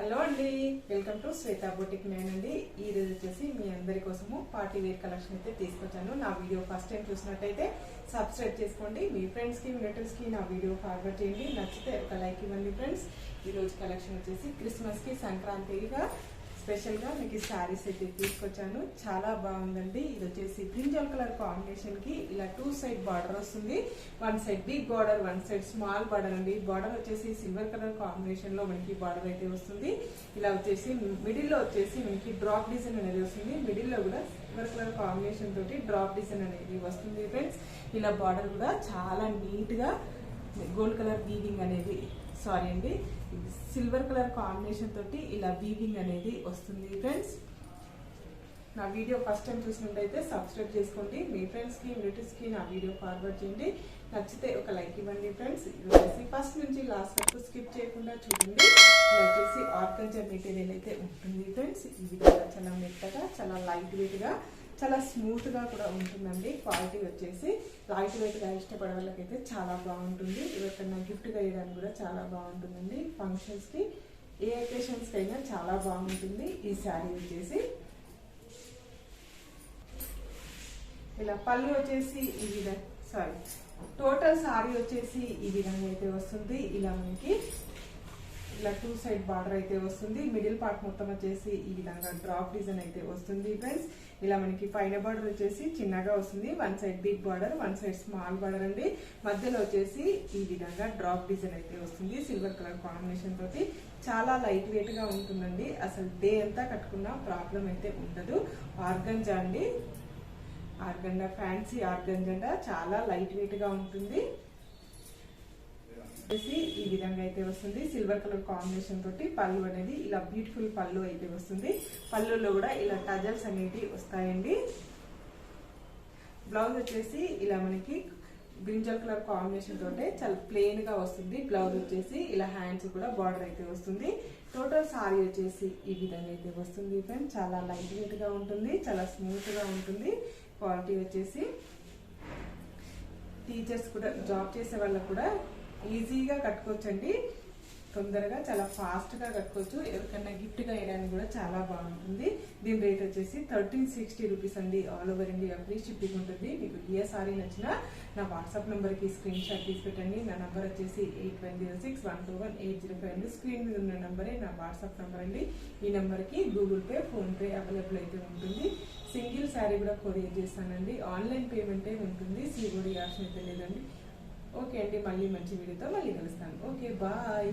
Hello అండి, welcome to Shweta boutique నేన్ అండి. ఈ రోజు వచ్చేసి మీ అందరి కోసము పార్టీ వేర్ కలెక్షన్ అయితే తీసుకొచ్చాను. నా వీడియో ఫస్ట్ టైం చూసినట్టయితే సబ్స్క్రైబ్ చేసుకోండి. మీ ఫ్రెండ్స్ కి రిలేటివ్స్ కి నా వీడియో ఫార్వర్డ్ చేయండి. నచ్చితే ఒక లైక్ ఇవ్వండి ఫ్రెండ్స్. ఈ రోజు కలెక్షన్ వచ్చేసి క్రిస్మస్ కి సంక్రాంతిగా స్పెషల్ గా మీకు శారీస్ అయితే తీసుకొచ్చాను. చాలా బాగుందండి. ఇది వచ్చేసి బ్రింజల్ కలర్ కాంబినేషన్ కి ఇలా 2 సైడ్ బార్డర్ వస్తుంది. 1 side big border, 1 side small border అండి. బార్డర్ వచ్చేసి సిల్వర్ కలర్ కాంబినేషన్ లో మనకి బార్డర్ అయితే వస్తుంది. ఇలా వచ్చేసి మిడిల్ లో వచ్చేసి మనకి డ్రాప్ డిజైన్ అనేది వస్తుంది. మిడిల్ లో కూడా సిల్వర్ కలర్ కాంబినేషన్ తోటి డ్రాప్ డిజైన్ అనేది వస్తుంది ఫ్రెండ్స్. ఇలా బార్డర్ కూడా చాలా నీట్ గా గోల్డ్ కలర్ వీవింగ్ అనేది సారీ అండి సిల్వర్ కలర్ కాంబినేషన్ తోటి ఇలా వీవింగ్ అనేది వస్తుంది ఫ్రెండ్స్. నా వీడియో ఫస్ట్ టైం చూసినట్టయితే సబ్స్క్రైబ్ చేసుకోండి. మీ ఫ్రెండ్స్ కి రిలేటివ్స్ కి నా వీడియో ఫార్వర్డ్ చేయండి. నచ్చితే ఒక లైక్ ఇవ్వండి ఫ్రెండ్స్. ఇది వచ్చేసి ఫస్ట్ నుంచి లాస్ట్ వరకు స్కిప్ చేయకుండా చూడండి. ఇది వచ్చేసి ఆర్గంజా మెటీరియల్ అయితే ఉంటుంది ఫ్రెండ్స్. ఈ విధంగా చాలా మెత్తగా, చాలా లైట్ వెయిట్ గా, చాలా స్మూత్ గా కూడా ఉంటుందండి. క్వాలిటీ వచ్చేసి లైట్ వెయిట్ గా ఇష్టపడే వాళ్ళకైతే చాలా బాగుంటుంది. ఎవరికైనా గిఫ్ట్ గా ఇవ్వడానికి కూడా చాలా బాగుంటుందండి. ఫంక్షన్స్ కి ఏ అకేషన్స్ కి అయినా చాలా బాగుంటుంది. ఈ శారీ వచ్చేసి ఇలా పళ్ళు వచ్చేసి ఈ విధంగా టోటల్ శారీ వచ్చేసి ఈ విధంగా అయితే వస్తుంది. ఇలా మనకి ఇలా 2 సైడ్ బార్డర్ అయితే వస్తుంది. మిడిల్ పార్ట్ మొత్తం వచ్చేసి ఈ విధంగా డ్రాప్ డిజైన్ అయితే వస్తుంది ఫ్రెండ్స్. ఇలా మనకి పైన బార్డర్ వచ్చేసి చిన్నగా వస్తుంది. 1 side big border, 1 side small border అండి. మధ్యలో వచ్చేసి ఈ విధంగా డ్రాప్ డిజైన్ అయితే వస్తుంది. సిల్వర్ కలర్ కాంబినేషన్ తోటి చాలా లైట్ వెయిట్ గా ఉంటుందండి. అసలు డే అంతా కట్టుకున్నా ప్రాబ్లం అయితే ఉండదు. ఆర్గంజా అండి, ఆర్గంజా ఫ్యాన్సీ ఆర్గంజా చాలా లైట్ వెయిట్ గా ఉంటుంది. ఈ విధంగా అయితే వస్తుంది. సిల్వర్ కలర్ కాంబినేషన్ తోటి పళ్ళు అనేది ఇలా బ్యూటిఫుల్ పళ్ళు అయితే వస్తుంది. పళ్ళులో కూడా ఇలా టజల్స్ అనేవి వస్తాయండి. బ్లౌజ్ వచ్చేసి ఇలా మనకి బ్రింజల్ కలర్ కాంబినేషన్ తోటే చాలా ప్లెయిన్ గా వస్తుంది. బ్లౌజ్ వచ్చేసి ఇలా హ్యాండ్స్ కూడా బార్డర్ అయితే వస్తుంది. టోటల్ సారీ వచ్చేసి ఈ విధంగా అయితే వస్తుంది ఫ్రెండ్స్. చాలా లైట్ వెయిట్ గా ఉంటుంది, చాలా స్మూత్ గా ఉంటుంది. క్వాలిటీ వచ్చేసి టీచర్స్ కూడా, జాబ్ చేసే వాళ్ళకు కూడా ఈజీగా కట్టుకోవచ్చండి. తొందరగా చాలా ఫాస్ట్ గా కట్టుకోవచ్చు. ఎవరికైనా గిఫ్ట్ గా వేయడానికి కూడా చాలా బాగుంటుంది. దీని రేట్ వచ్చేసి 1360 రూపీస్ అండి. All over India free shipping ఉంటుంది. మీకు ఏ సారీ నచ్చినా నా వాట్సాప్ నెంబర్ కి స్క్రీన్ షాట్ తీసి పెట్టండి. నా నంబర్ వచ్చేసి 8106121805 అండి. స్క్రీన్ మీద ఉన్న నంబరే నా వాట్సాప్ నెంబర్ అండి. ఈ నెంబర్ కి Google pay, phone pay available అయితే ఉంటుంది. సింగిల్ శారీ కూడా కొరియర్ చేస్తానండి. ఆన్లైన్ పేమెంటే ఉంటుంది. సిఓడి ఆప్షన్ అయితే లేదండి. ఓకే అండి, మళ్ళీ మంచి వీడియోతో మళ్ళీ కలుస్తాను. Okay, bye.